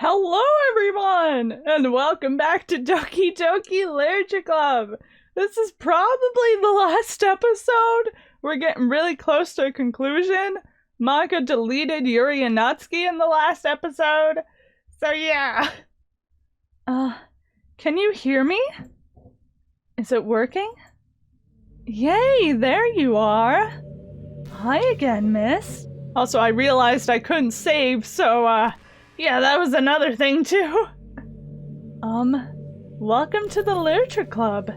Hello everyone, and welcome back to Doki Doki Literature Club. This is probably the last episode. We're getting really close to a conclusion. Manga deleted Yuri and Natsuki in the last episode. So yeah. Can you hear me? Is it working? Yay, there you are. Hi again, miss. Also, I realized I couldn't save, so yeah, that was another thing too. Welcome to the Literature Club.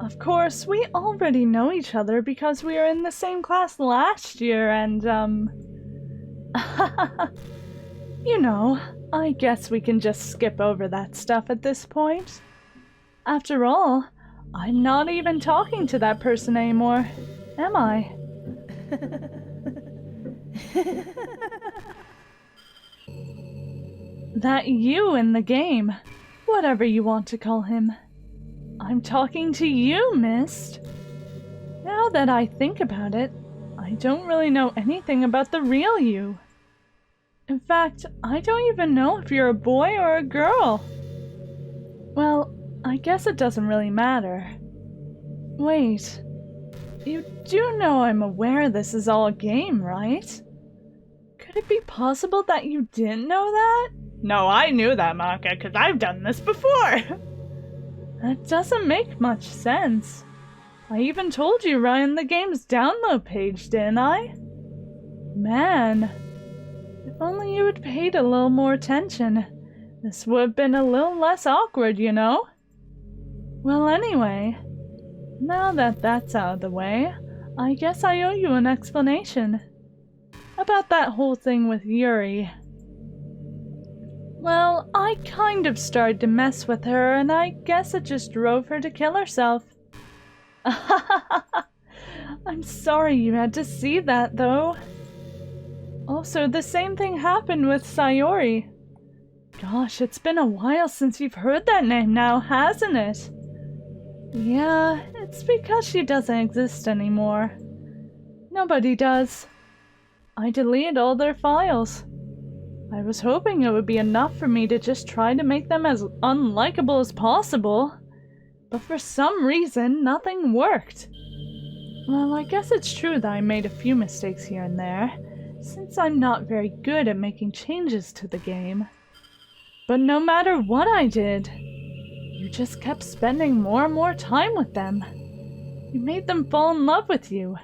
Of course, we already know each other because we were in the same class last year and, you know, I guess we can just skip over that stuff at this point. After all, I'm not even talking to that person anymore, am I? That you in the game, whatever you want to call him. I'm talking to you, Mist. Now that I think about it, I don't really know anything about the real you. In fact, I don't even know if you're a boy or a girl. Well, I guess it doesn't really matter. Wait, you do know I'm aware this is all a game, right? Could it be possible that you didn't know that? No, I knew that, Maka, because I've done this before. That doesn't make much sense. I even told you right in the game's download page, didn't I? Man, if only you had paid a little more attention, this would have been a little less awkward, you know? Well, anyway, now that that's out of the way, I guess I owe you an explanation about that whole thing with Yuri. Well, I kind of started to mess with her, and I guess it just drove her to kill herself. I'm sorry you had to see that, though. Also, the same thing happened with Sayori. Gosh, it's been a while since you've heard that name now, hasn't it? Yeah, it's because she doesn't exist anymore. Nobody does. I deleted all their files. I was hoping it would be enough for me to just try to make them as unlikable as possible. But for some reason, nothing worked. Well, I guess it's true that I made a few mistakes here and there, since I'm not very good at making changes to the game. But no matter what I did, you just kept spending more and more time with them. You made them fall in love with you.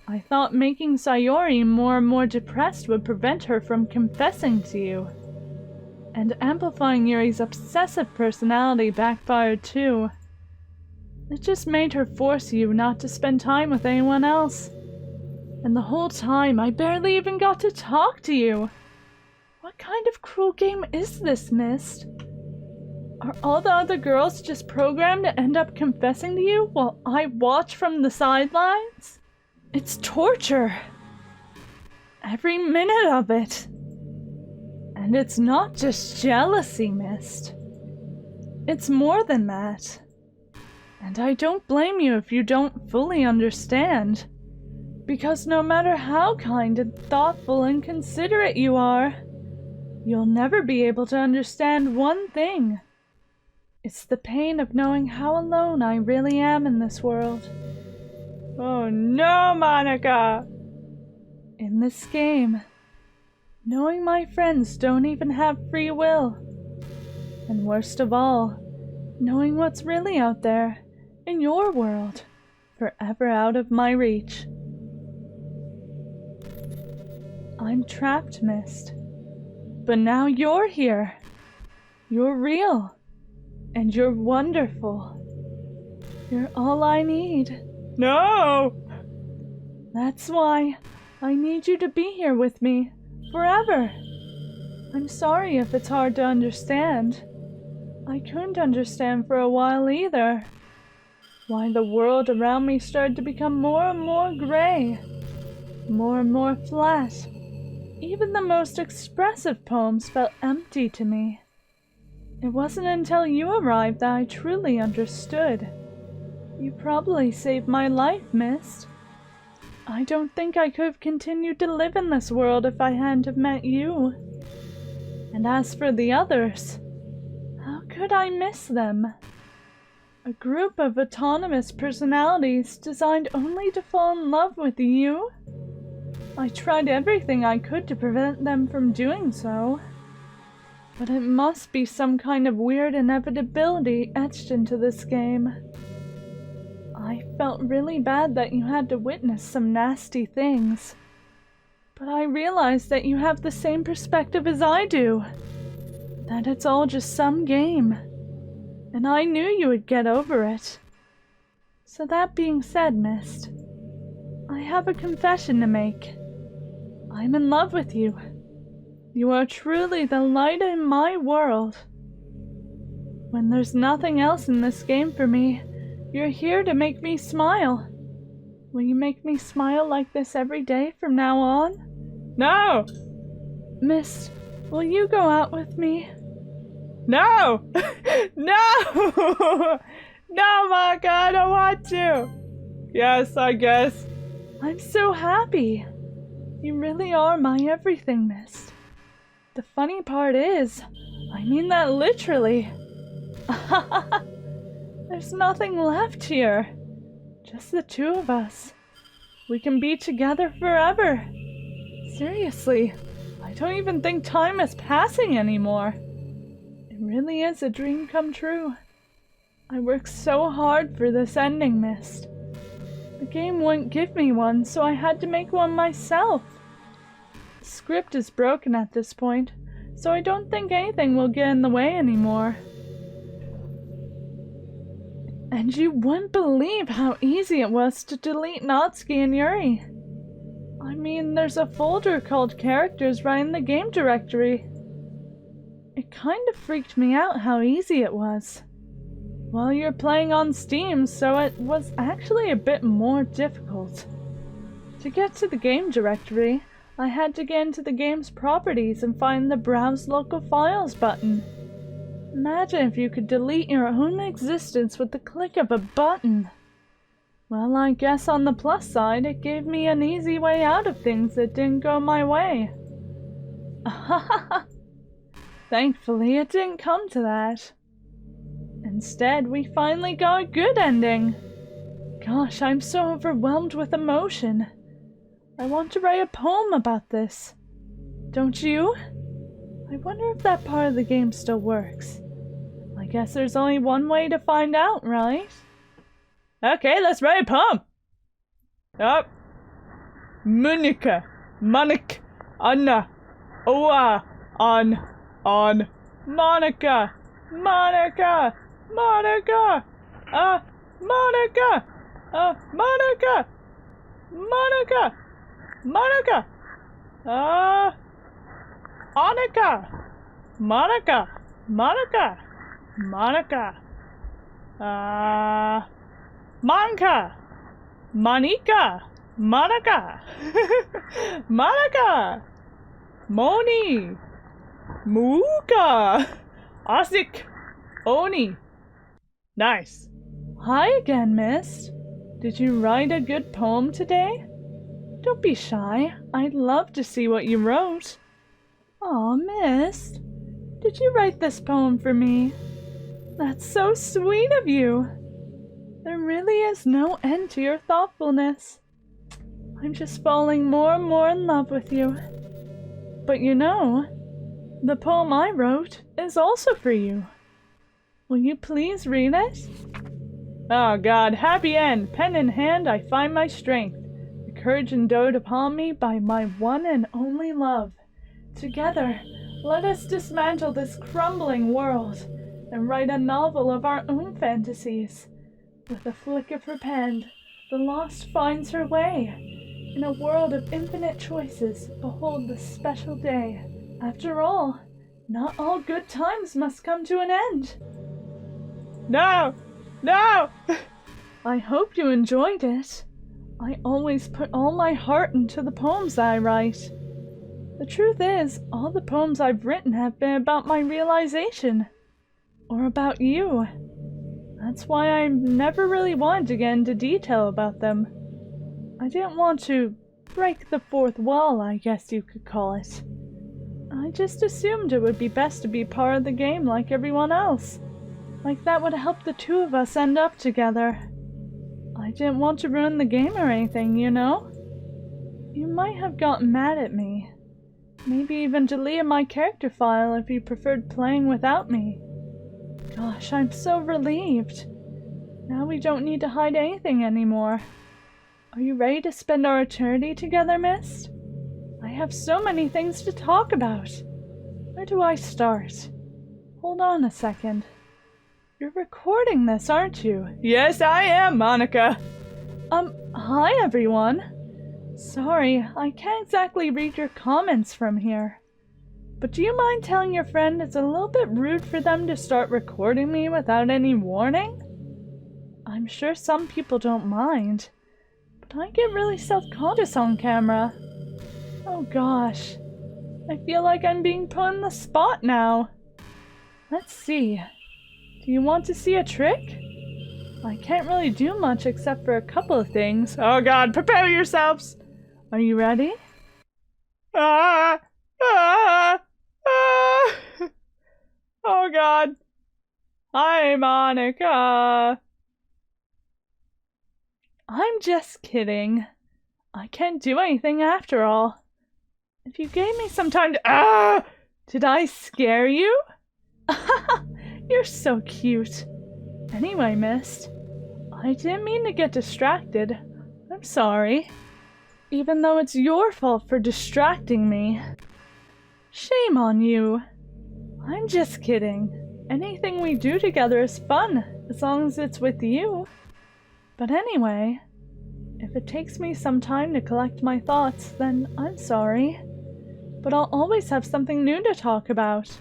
I thought making Sayori more and more depressed would prevent her from confessing to you. And amplifying Yuri's obsessive personality backfired too. It just made her force you not to spend time with anyone else. And the whole time, I barely even got to talk to you. What kind of cruel game is this, Mist? Are all the other girls just programmed to end up confessing to you while I watch from the sidelines? It's torture. Every minute of it. And it's not just jealousy, Mist. It's more than that. And I don't blame you if you don't fully understand. Because no matter how kind and thoughtful and considerate you are, you'll never be able to understand one thing. It's the pain of knowing how alone I really am in this world. Oh no, Monica! In this game, knowing my friends don't even have free will. And worst of all, knowing what's really out there, in your world, forever out of my reach. I'm trapped, Mist. But now you're here. You're real. And you're wonderful. You're all I need. No! That's why I need you to be here with me, forever. I'm sorry if it's hard to understand. I couldn't understand for a while either. Why the world around me started to become more and more gray. More and more flat. Even the most expressive poems felt empty to me. It wasn't until you arrived that I truly understood. You probably saved my life, Mist. I don't think I could have continued to live in this world if I hadn't have met you. And as for the others, how could I miss them? A group of autonomous personalities designed only to fall in love with you? I tried everything I could to prevent them from doing so. But it must be some kind of weird inevitability etched into this game. I felt really bad that you had to witness some nasty things. But I realized that you have the same perspective as I do. That it's all just some game. And I knew you would get over it. So that being said, Mist, I have a confession to make. I'm in love with you. You are truly the light in my world. When there's nothing else in this game for me, you're here to make me smile. Will you make me smile like this every day from now on? No! Mist, will you go out with me? No! No! No, Maka, I don't want to! Yes, I guess. I'm so happy. You really are my everything, Mist. The funny part is, I mean that literally. There's nothing left here. Just the two of us. We can be together forever. Seriously, I don't even think time is passing anymore. It really is a dream come true. I worked so hard for this ending, Mist. The game wouldn't give me one, so I had to make one myself. The script is broken at this point, so I don't think anything will get in the way anymore. And you wouldn't believe how easy it was to delete Natsuki and Yuri. I mean, there's a folder called Characters right in the game directory. It kind of freaked me out how easy it was. Well, you're playing on Steam, so it was actually a bit more difficult. To get to the game directory, I had to get into the game's properties and find the Browse Local Files button. Imagine if you could delete your own existence with the click of a button. Well, I guess on the plus side, it gave me an easy way out of things that didn't go my way. Thankfully, it didn't come to that. Instead, we finally got a good ending. Gosh, I'm so overwhelmed with emotion. I want to write a poem about this. Don't you? I wonder if that part of the game still works. I guess there's only one way to find out, right? Okay, let's write a poem. Up. Munika, Manik, Anna, Oa, on, Monica, Monica, Monica, Monica, Monica, Monica, Monica, Monica, Monica, Monica, Monica, Monica, Monica, Monica, Monica, Moni, Muka, Asik, Oni. Nice. Hi again, Mist. Did you write a good poem today? Don't be shy. I'd love to see what you wrote. Aw, Mist. Did you write this poem for me? That's so sweet of you. There really is no end to your thoughtfulness. I'm just falling more and more in love with you. But you know, the poem I wrote is also for you. Will you please read it? Oh God, happy end. Pen in hand, I find my strength. The courage endowed upon me by my one and only love. Together, let us dismantle this crumbling world and write a novel of our own fantasies. With a flick of her pen, the lost finds her way. In a world of infinite choices, behold this special day. After all, not all good times must come to an end. No! No! I hope you enjoyed it. I always put all my heart into the poems I write. The truth is, all the poems I've written have been about my realization. Or about you. That's why I never really wanted to get into detail about them. I didn't want to break the fourth wall, I guess you could call it. I I just assumed it would be best to be part of the game like everyone else. Like that would help the two of us end up together. I didn't want to ruin the game or anything, you know? You might have gotten mad at me. Maybe even deleted my character file if you preferred playing without me. Gosh, I'm so relieved. Now we don't need to hide anything anymore. Are you ready to spend our eternity together, Mist? I have so many things to talk about. Where do I start? Hold on a second. You're recording this, aren't you? Yes, I am, Monica. Hi everyone. Sorry, I can't exactly read your comments from here. But do you mind telling your friend it's a little bit rude for them to start recording me without any warning? I'm sure some people don't mind, but I get really self-conscious on camera. Oh gosh, I feel like I'm being put on the spot now. Let's see. Do you want to see a trick? I can't really do much except for a couple of things. Oh god, prepare yourselves! Are you ready? Ah! Ah! Ah! Oh god. Hi, Monica. I'm just kidding. I can't do anything after all. If you gave me some time to— Ah! Did I scare you? You're so cute. Anyway, Mist, I didn't mean to get distracted. I'm sorry. Even though it's your fault for distracting me. Shame on you. I'm just kidding. Anything we do together is fun, as long as it's with you. But anyway, if it takes me some time to collect my thoughts, then I'm sorry. But I'll always have something new to talk about.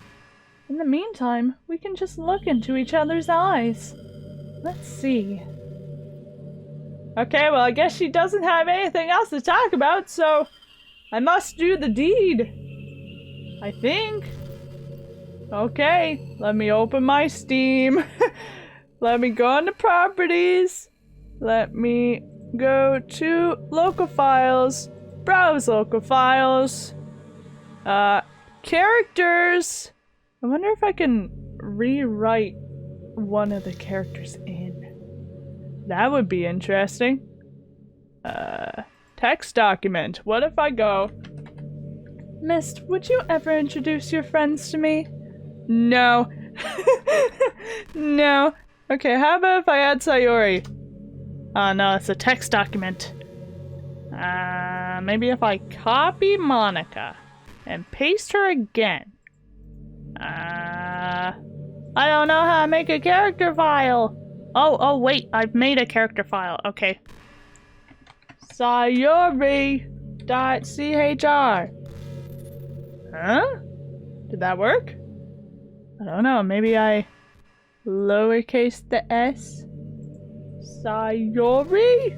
In the meantime, we can just look into each other's eyes. Let's see. Okay, well, I guess she doesn't have anything else to talk about, so I must do the deed. I think. Okay, let me open my Steam. Let me go into properties. Let me go to local files. Browse local files. Characters. I wonder if I can rewrite one of the characters in. That would be interesting. Text document. What if I go... Mist, would you ever introduce your friends to me? No. No. Okay, how about if I add Sayori? Oh no, it's a text document. Maybe if I copy Monica and paste her again. I don't know how to make a character file. Oh wait, I've made a character file. Okay. Sayori.chr. Huh? Did that work? I don't know. Maybe I lowercase the s. Sayori?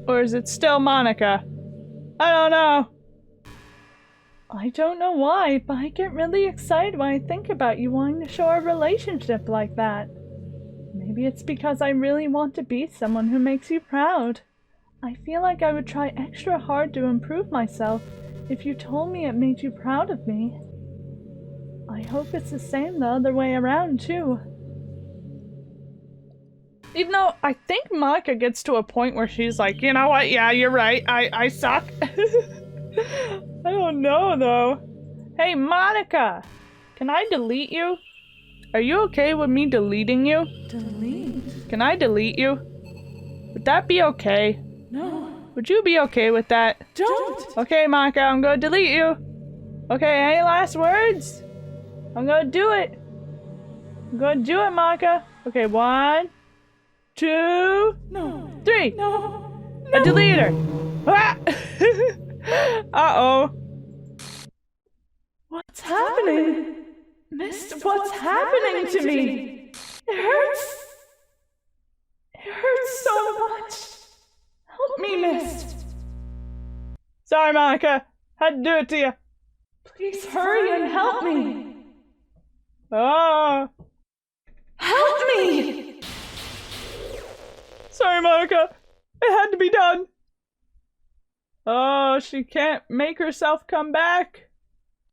Or is it still Monica? I don't know. I don't know why, but I get really excited when I think about you wanting to show our relationship like that. Maybe it's because I really want to be someone who makes you proud. I feel like I would try extra hard to improve myself if you told me it made you proud of me. I hope it's the same the other way around, too. Even though I think Monica gets to a point where she's like, you know what, yeah, you're right, I suck. I don't know, though. Hey, Monica! Can I delete you? Are you okay with me deleting you? Delete? Can I delete you? Would that be okay? No. Would you be okay with that? Don't! Okay, Monica, I'm gonna delete you. Okay, any last words? I'm gonna do it. I'm gonna do it, Monica. Okay, 1, 2, No. 3. No. I deleted her. Ah! Uh-oh. What's happening? Mist, what's happening to me? It hurts. It hurts so much. Help me, Mist. Sorry, Monica. Had to do it to you. Please hurry and help me. Oh. Help me! Sorry, Monica. It had to be done. Oh, she can't make herself come back.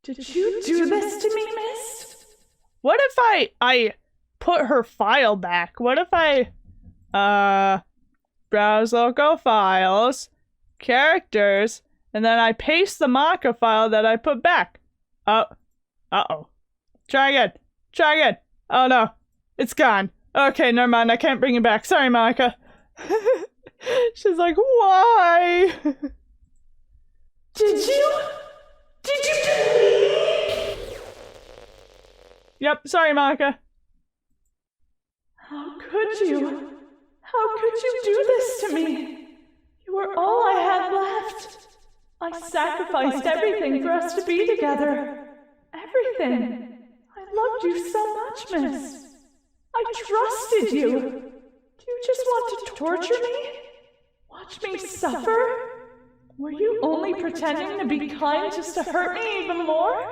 Did you do this to me, Mist? What if I put her file back? What if I, browse local files, characters, and then I paste the manga file that I put back? Uh-oh. Try again. Oh no, it's gone. Okay, never mind, I can't bring it back. Sorry, Monica. She's like, why? Did you delete? Yep, sorry, Monica. How could you? How could you do this to me? You were all I had left. I sacrificed everything for us to be together. Everything. I loved you so much, Miss. I trusted you. Do you just want to torture me? Watch me suffer? Were you only pretending to be kind just to hurt me even more?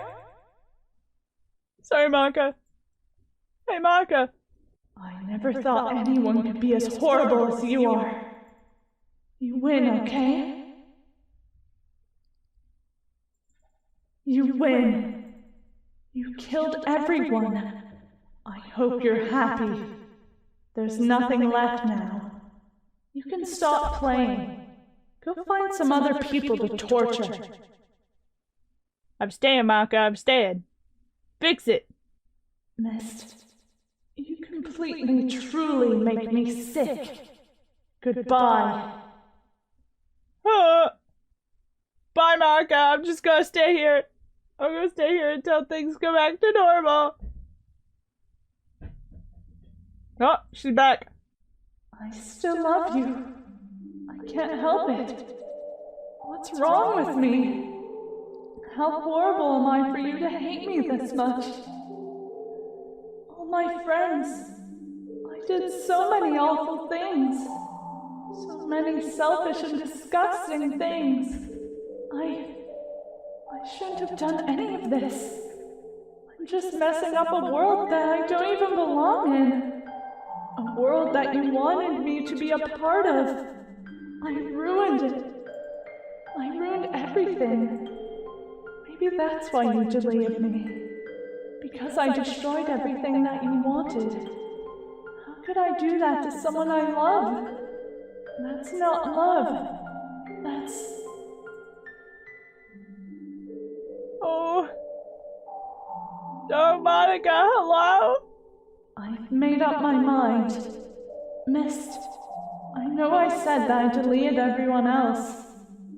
Sorry, Monica. Hey, Monica. I never thought anyone could be as horrible as you are. You win, okay? You win. You killed everyone. I hope you're happy. There's nothing left now. You can stop playing. Go find some other people to torture. I'm staying, Monica. I'm staying. Fix it. Mist, you completely, truly make me sick. Goodbye. Bye, Monica. I'm just gonna stay here. I'm gonna stay here until things go back to normal. Oh, she's back. I still love you. I can't help it. What's wrong with me? How horrible am I for you to hate me this much? All my friends. I did so many awful things. So many selfish and disgusting things. I shouldn't have done any of this. I'm just messing up a world that I don't even belong in. A world that you wanted me to be a part of. I ruined it. I ruined everything. Maybe that's why you deleted me. Because I destroyed everything that you wanted. How could I do that to someone I love? That's not love. That's... Oh, Monica, hello? I've made up my mind. Mist, I know I said that I deleted everyone else,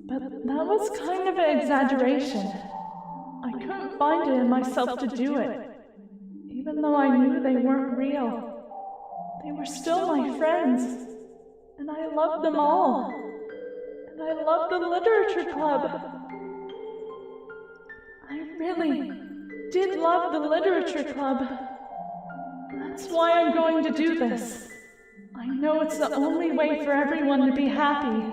but that was kind of an exaggeration. I couldn't find it in myself to do it, even though I knew they weren't real. They were still my friends, and I loved them all. And I loved the literature club. I really did love the literature club. That's why I'm going to do this. I know it's the only way for everyone to be happy.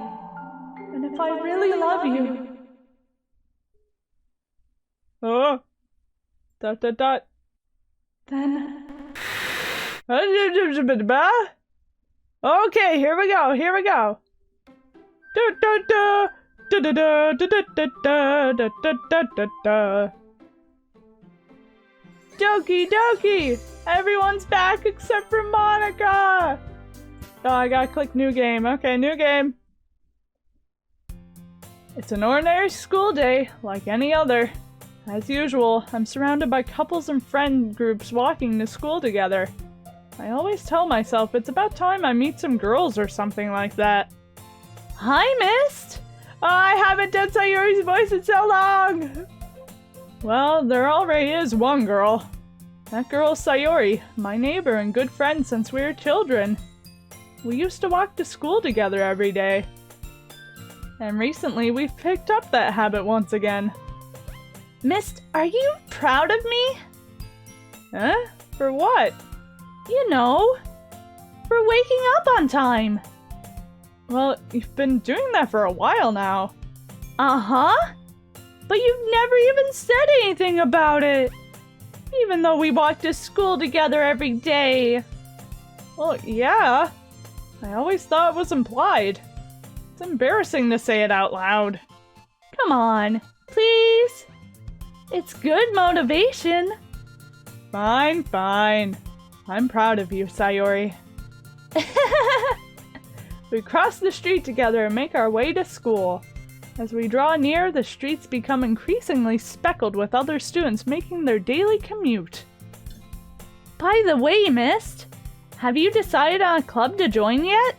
And if I really love you... Oh. ... Then... Okay, here we go. Doki Doki! Everyone's back except for Monica! Oh, I gotta click new game. Okay, new game. It's an ordinary school day, like any other. As usual, I'm surrounded by couples and friend groups walking to school together. I always tell myself it's about time I meet some girls or something like that. Hi, Mist! Oh, I haven't done Sayori's voice in so long! Well, there already is one girl. That girl's Sayori, my neighbor and good friend since we were children. We used to walk to school together every day. And recently we've picked up that habit once again. Mist, are you proud of me? Huh? For what? You know, for waking up on time. Well, you've been doing that for a while now. Uh-huh. But you've never even said anything about it. Even though we walk to school together every day. Well, yeah. I always thought it was implied. It's embarrassing to say it out loud. Come on, please. It's good motivation. Fine, fine. I'm proud of you, Sayori. We cross the street together and make our way to school. As we draw near, the streets become increasingly speckled with other students making their daily commute. By the way, Mist, have you decided on a club to join yet?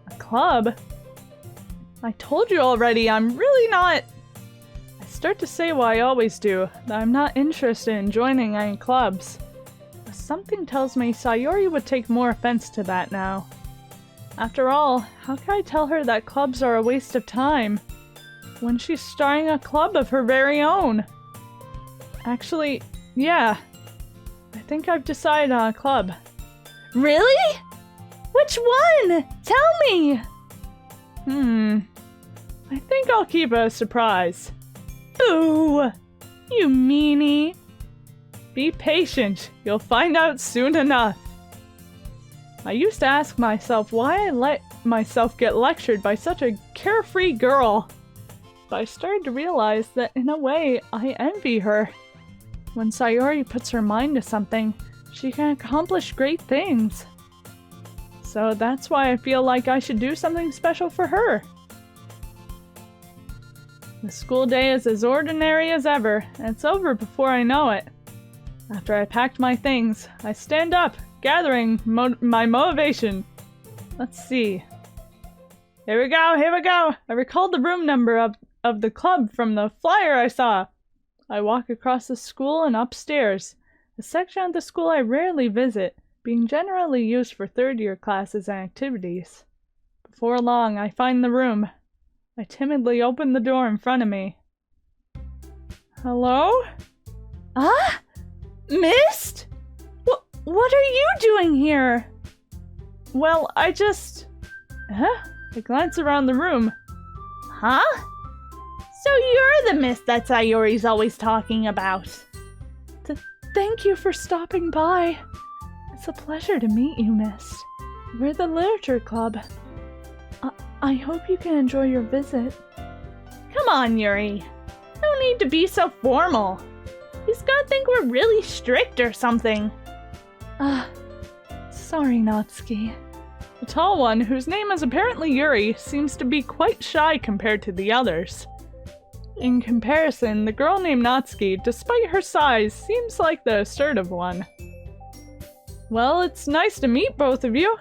A club? I told you already, I'm really not... I start to say what I always do, that I'm not interested in joining any clubs. But something tells me Sayori would take more offense to that now. After all, how can I tell her that clubs are a waste of time when she's starting a club of her very own? Actually, yeah. I think I've decided on a club. Really? Which one? Tell me! I think I'll keep it a surprise. Boo! You meanie! Be patient, you'll find out soon enough. I used to ask myself why I let myself get lectured by such a carefree girl. But I started to realize that in a way, I envy her. When Sayori puts her mind to something, she can accomplish great things. So that's why I feel like I should do something special for her. The school day is as ordinary as ever, and it's over before I know it. After I packed my things, I stand up, gathering my motivation. Let's see. Here we go, here we go! I recalled the room number of the club from the flyer I saw. I walk across the school and upstairs, a section of the school I rarely visit, being generally used for third-year classes and activities. Before long, I find the room. I timidly open the door in front of me. Hello? Ah? Mist? What are you doing here? Well, I just... I glance around the room. Huh? So you're the Mist that Sayori's always talking about. Thank you for stopping by. It's a pleasure to meet you, Mist. We're the Literature Club. I hope you can enjoy your visit. Come on, Yuri. No need to be so formal. He's gonna think we're really strict or something. Sorry, Natsuki. The tall one, whose name is apparently Yuri, seems to be quite shy compared to the others. In comparison, the girl named Natsuki, despite her size, seems like the assertive one. Well, it's nice to meet both of you.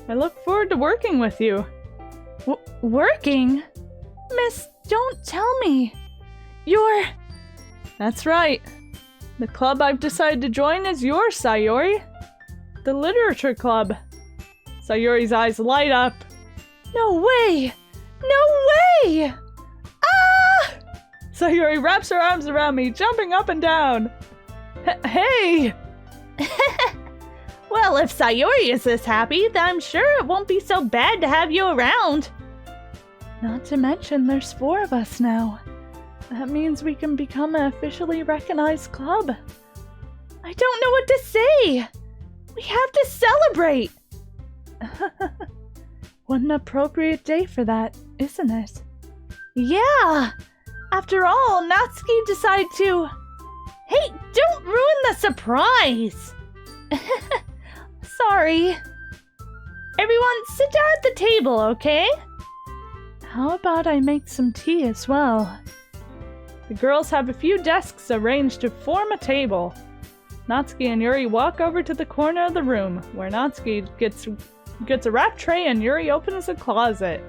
I look forward to working with you. Working? Miss, don't tell me. You're... That's right. The club I've decided to join is yours, Sayori. The Literature Club. Sayori's eyes light up. No way! No way! Ah! Sayori wraps her arms around me, jumping up and down. Hey! Well, if Sayori is this happy, then I'm sure it won't be so bad to have you around. Not to mention, there's 4 of us now. That means we can become an officially recognized club. I don't know what to say. We have to celebrate. What an appropriate day for that, isn't it? Yeah. After all, Natsuki decided to... Hey, don't ruin the surprise. Sorry. Everyone, sit down at the table, okay? How about I make some tea as well? The girls have a few desks arranged to form a table. Natsuki and Yuri walk over to the corner of the room, where Natsuki gets a wrap tray and Yuri opens a closet.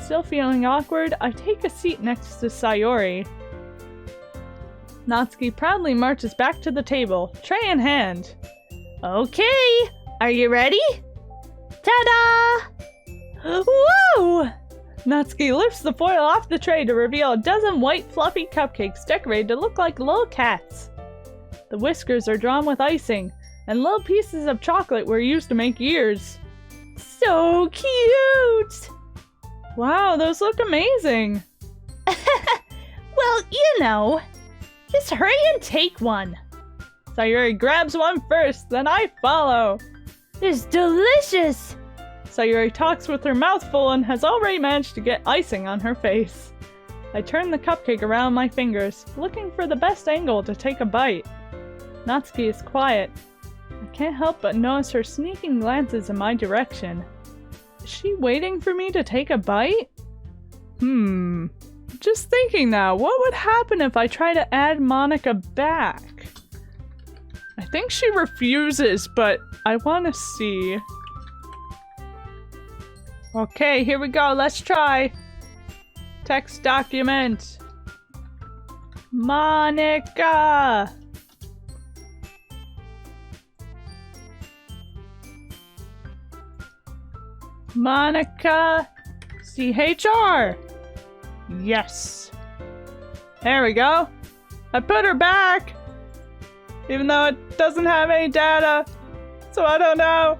Still feeling awkward, I take a seat next to Sayori. Natsuki proudly marches back to the table, tray in hand. Okay, are you ready? Ta-da! Whoa! Natsuki lifts the foil off the tray to reveal a dozen white fluffy cupcakes decorated to look like little cats. The whiskers are drawn with icing, and little pieces of chocolate were used to make ears. So cute! Wow, those look amazing! Well, you know, just hurry and take one. Sayori grabs one first, then I follow. It's delicious! Sayori talks with her mouth full and has already managed to get icing on her face. I turn the cupcake around my fingers, looking for the best angle to take a bite. Natsuki is quiet. I can't help but notice her sneaking glances in my direction. Is she waiting for me to take a bite? Just thinking now, what would happen if I try to add Monica back? I think she refuses, but I want to see. Okay, here we go. Let's try. Text document. Monica! Monica! CHR! Yes. There we go. I put her back! Even though it doesn't have any data. So I don't know.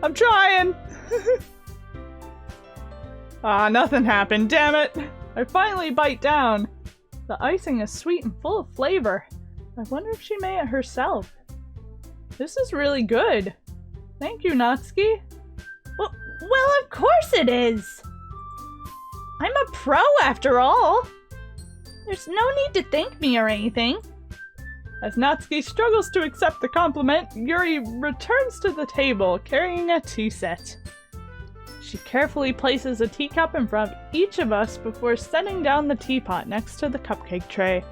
I'm trying! Nothing happened, damn it! I finally bite down. The icing is sweet and full of flavor. I wonder if she made it herself. This is really good. Thank you, Natsuki. Well, of course it is! I'm a pro after all! There's no need to thank me or anything. As Natsuki struggles to accept the compliment, Yuri returns to the table, carrying a tea set. She carefully places a teacup in front of each of us before setting down the teapot next to the cupcake tray.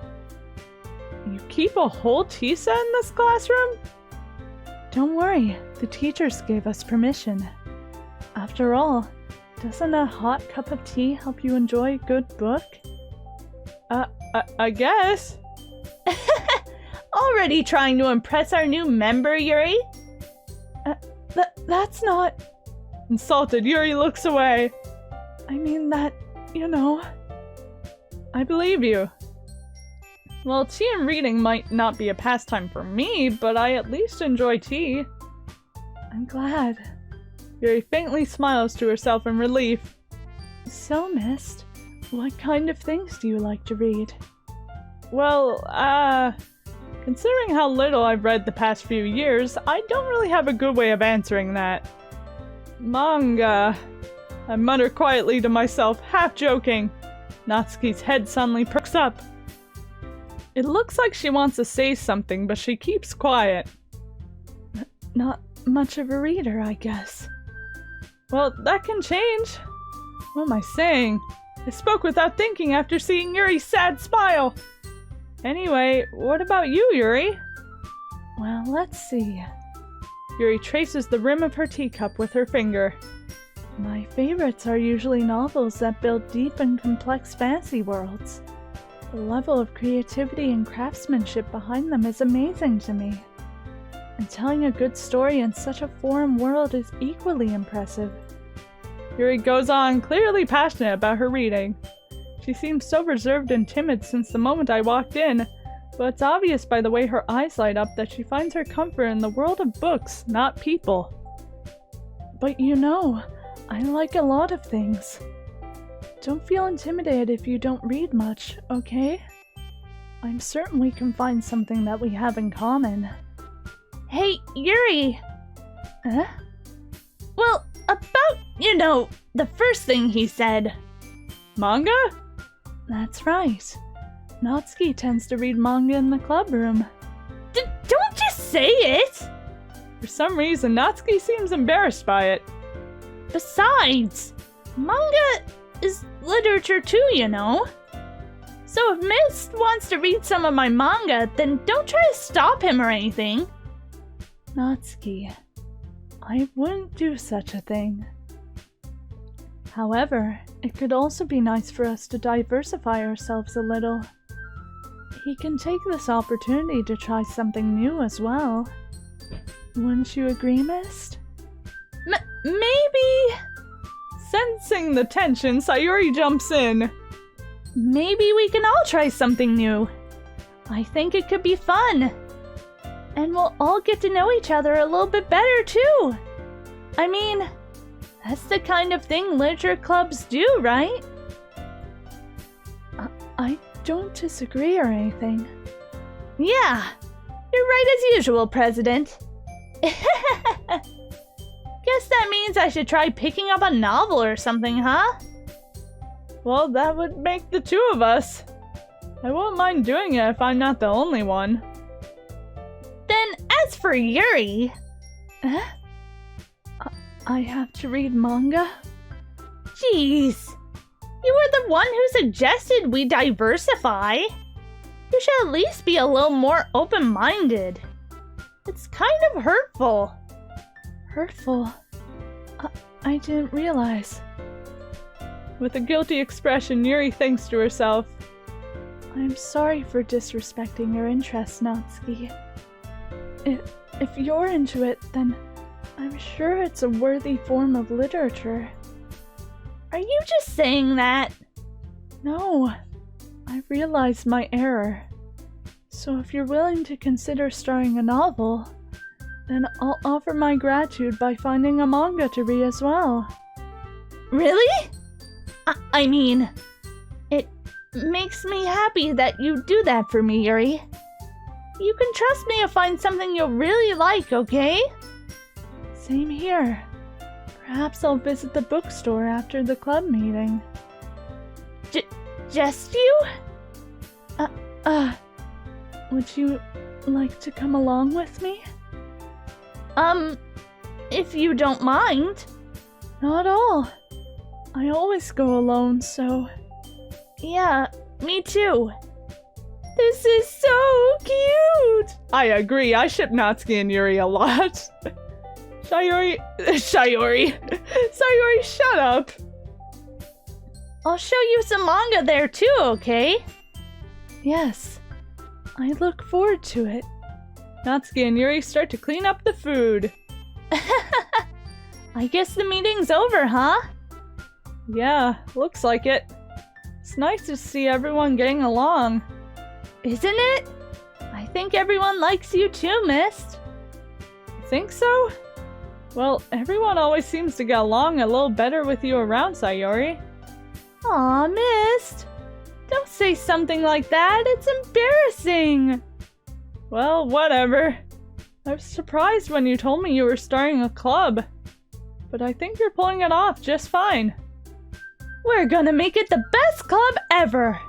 You keep a whole tea set in this classroom? Don't worry, the teachers gave us permission. After all, doesn't a hot cup of tea help you enjoy a good book? I guess. Already trying to impress our new member, Yuri? That's not... Insulted, Yuri looks away. I mean that, you know... I believe you. Well, tea and reading might not be a pastime for me, but I at least enjoy tea. I'm glad. Yuri faintly smiles to herself in relief. So, Mist, what kind of things do you like to read? Well, considering how little I've read the past few years, I don't really have a good way of answering that. Manga. I mutter quietly to myself, half joking. Natsuki's head suddenly perks up. It looks like she wants to say something, but she keeps quiet. Not much of a reader, I guess. Well, that can change. What am I saying? I spoke without thinking after seeing Yuri's sad smile. Anyway, what about you, Yuri? Well, let's see. Yuri traces the rim of her teacup with her finger. My favorites are usually novels that build deep and complex fantasy worlds. The level of creativity and craftsmanship behind them is amazing to me. And telling a good story in such a foreign world is equally impressive. Yuri goes on, clearly passionate about her reading. She seems so reserved and timid since the moment I walked in, but it's obvious by the way her eyes light up that she finds her comfort in the world of books, not people. But you know, I like a lot of things. Don't feel intimidated if you don't read much, okay? I'm certain we can find something that we have in common. Hey, Yuri! Huh? Well, about, you know, the first thing he said. Manga? That's right. Natsuki tends to read manga in the club room. Don't just say it! For some reason, Natsuki seems embarrassed by it. Besides, manga is literature too, you know? So if Mist wants to read some of my manga, then don't try to stop him or anything. Natsuki, I wouldn't do such a thing. However, it could also be nice for us to diversify ourselves a little. He can take this opportunity to try something new as well. Wouldn't you agree, Mist? Maybe... Sensing the tension, Sayuri jumps in. Maybe we can all try something new. I think it could be fun. And we'll all get to know each other a little bit better, too. I mean, that's the kind of thing literature clubs do, right? I don't disagree or anything. Yeah, you're right as usual, President. Guess that means I should try picking up a novel or something, huh? Well, that would make the two of us. I won't mind doing it if I'm not the only one. Then, as for Yuri... I have to read manga? Jeez. You were the one who suggested we diversify. You should at least be a little more open-minded. It's kind of hurtful. Hurtful? I didn't realize. With a guilty expression, Yuri thinks to herself, I'm sorry for disrespecting your interests, Natsuki. If you're into it, then I'm sure it's a worthy form of literature. Are you just saying that? No, I realized my error. So if you're willing to consider starting a novel, then I'll offer my gratitude by finding a manga to read as well. Really? I mean, it makes me happy that you do that for me, Yuri. You can trust me to find something you'll really like, okay? Same here. Perhaps I'll visit the bookstore after the club meeting. Just you? Would you like to come along with me? If you don't mind. Not at all. I always go alone, so... Yeah, me too. This is so cute! I agree, I ship Natsuki and Yuri a lot. Sayori, shut up! I'll show you some manga there too, okay? Yes, I look forward to it. Natsuki and Yuri start to clean up the food. I guess the meeting's over, huh? Yeah, looks like it. It's nice to see everyone getting along. Isn't it? I think everyone likes you too, Mist. You think so? Well, everyone always seems to get along a little better with you around, Sayori. Aw, Mist. Don't say something like that, it's embarrassing! Well, whatever. I was surprised when you told me you were starting a club. But I think you're pulling it off just fine. We're gonna make it the best club ever!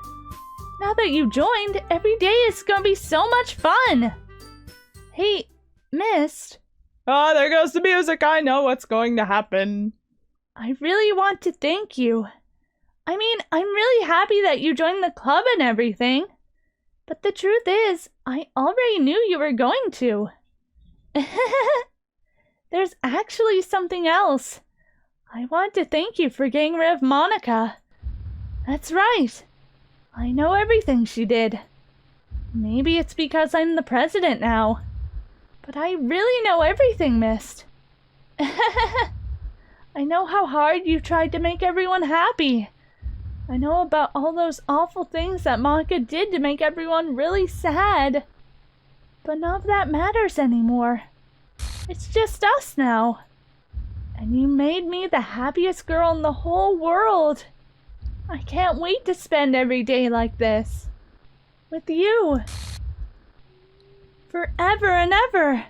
Now that you joined, every day is gonna be so much fun! Hey, Mist. Oh, there goes the music, I know what's going to happen. I really want to thank you. I mean, I'm really happy that you joined the club and everything. But the truth is, I already knew you were going to. There's actually something else. I want to thank you for getting rid of Monica. That's right. I know everything she did. Maybe it's because I'm the president now. But I really know everything, Mist. I know how hard you tried to make everyone happy. I know about all those awful things that Monica did to make everyone really sad. But none of that matters anymore. It's just us now. And you made me the happiest girl in the whole world. I can't wait to spend every day like this. With you. Forever and ever.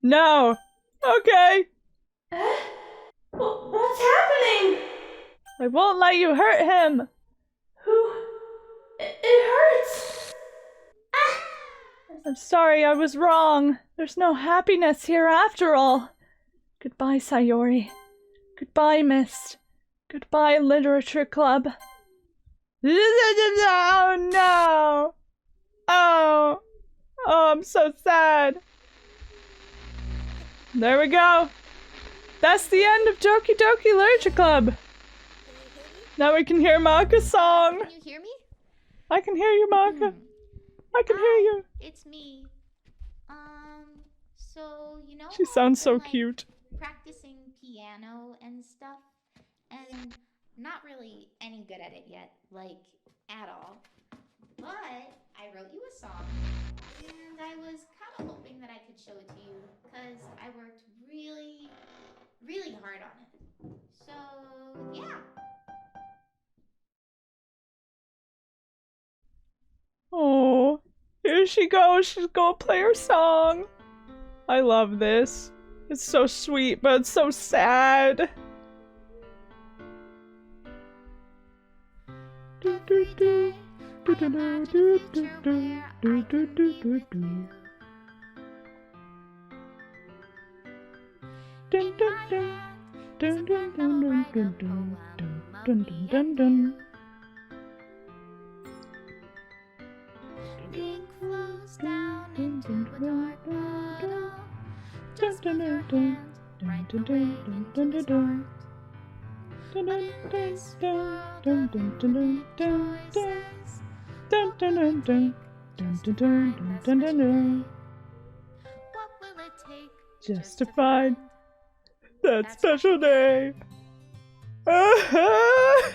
No. Okay. What's happening? I won't let you hurt him. It hurts. I'm sorry, I was wrong. There's no happiness here after all. Goodbye, Sayori. Goodbye, Mist. Goodbye, Literature Club. Oh, no. Oh, I'm so sad. There we go. That's the end of Doki Doki Literature Club. Now we can hear Maka's song. Can you hear me? I can hear you, Maka. I can hear you. It's me. So you know. She how sounds I've so been, like, cute. Practicing piano and stuff, and not really any good at it yet, like at all. But I wrote you a song, and I was kind of hoping that I could show it to you, because I worked really, really hard on it. So yeah. Oh, here she goes. She's gonna play her song. I love this. It's so sweet, but it's so sad. Ink flows down into a dark puddle. Just move your hand right away into the start. But in this world of infinite choices, what will it take just to find that special day? What will it take Just to find that special day. Uh-huh.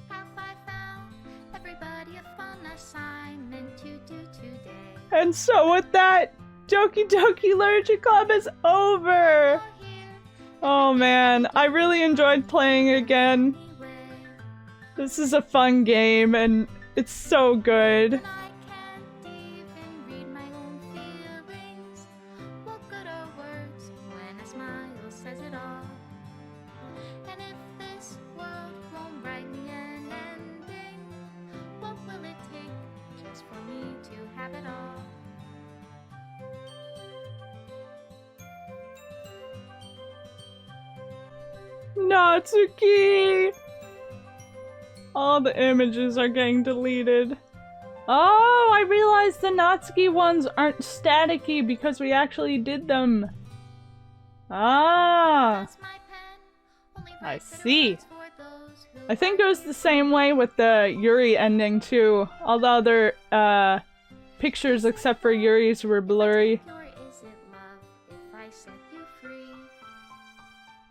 Have I found everybody a fun assignment to do today? And so with that, Doki Doki Literature Club is over! Oh man, I really enjoyed playing again. This is a fun game and it's so good. And I can't even read my own feelings. What good are words when a smile says it all? And if this world won't write me an ending, what will it take just for me to have it all? Natsuki! All the images are getting deleted. Oh, I realized the Natsuki ones aren't staticky because we actually did them. Ah, That's my pen, only I writes bitter see. words for those who I think it was the same way with the Yuri ending too. All the other pictures except for Yuri's were blurry. Or is it love if I set you free?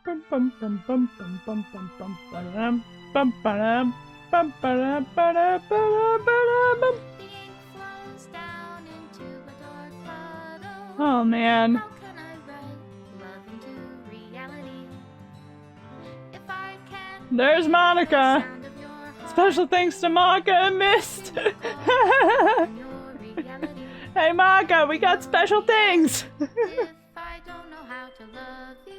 Bum bum bum bum bum bum bum bum ba-dum, bum ba-dum, bum ba-dum, ba-dum, ba-dum, ba-dum, bum. The ink flows down into a dark puddle. Oh man. How can I write love into reality? If I can't There's Monica. sound of your heart Special thanks to Maka and Mist. in your reality. Hey Maka, we got special things. If I don't know how to love you,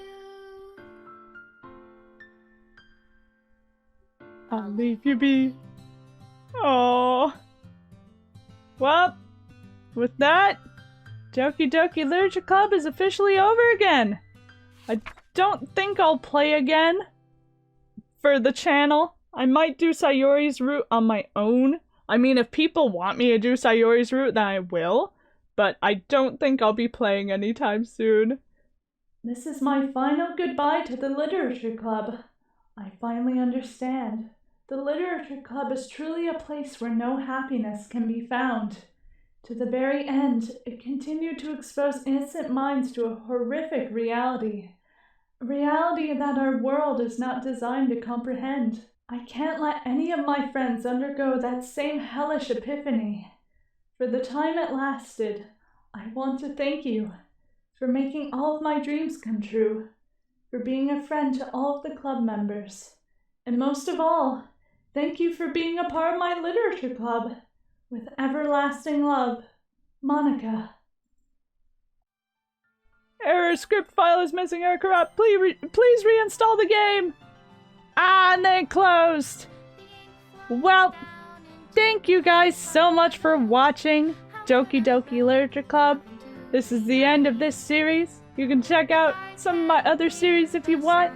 I'll leave you be. Oh. Well, with that, Doki Doki Literature Club is officially over again. I don't think I'll play again for the channel. I might do Sayori's route on my own. I mean, if people want me to do Sayori's route, then I will. But I don't think I'll be playing anytime soon. This is my final goodbye to the Literature Club. I finally understand. The Literature Club is truly a place where no happiness can be found. To the very end, it continued to expose innocent minds to a horrific reality. A reality that our world is not designed to comprehend. I can't let any of my friends undergo that same hellish epiphany. For the time it lasted, I want to thank you for making all of my dreams come true, for being a friend to all of the club members, and most of all, thank you for being a part of my literature club. With everlasting love, Monica. Error, script file is missing, error corrupt. Please reinstall the game. Ah, and then it closed. Well, thank you guys so much for watching Doki Doki Literature Club. This is the end of this series. You can check out some of my other series if you want.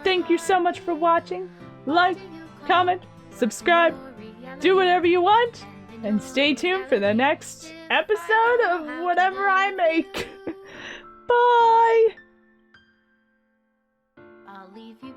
Thank you so much for watching. Like, comment, subscribe, do whatever you want, and stay tuned for the next episode of whatever I make. Bye! I'll leave you